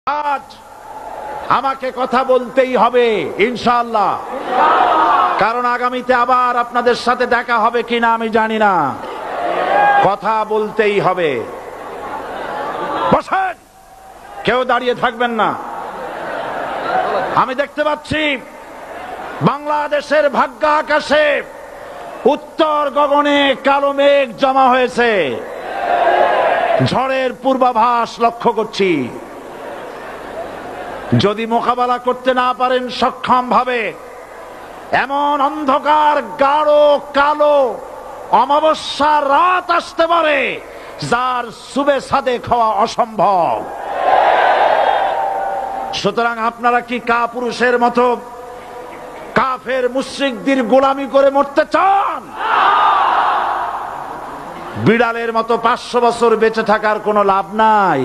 আজ আমাকে কথা বলতেই হবে ইনশাআল্লাহ, কারণ আগামীতে আবার আপনাদের সাথে দেখা হবে কিনা আমি জানি না। কথা বলতেই হবে। বসেন, কেউ দাঁড়িয়ে থাকবেন না। আমি দেখতে পাচ্ছি বাংলাদেশের ভাগ্য আকাশে উত্তর গগনে কালো মেঘ জমা হয়েছে, ঝড়ের পূর্বাভাস লক্ষ্য করছি। যদি মোকাবেলা করতে না পারেন সক্ষম ভাবে, এমন অন্ধকার গাঢ় কালো অমাবস্যার রাত আসতে পারে যার সুবে সাদেক হওয়া অসম্ভব। সুতরাং আপনারা কি কাপুরুষের মতো কাফের মুশরিকদের গোলামি করে মরতে চান? বিড়ালের মতো 500 বছর বেঁচে থাকার কোনো লাভ নাই।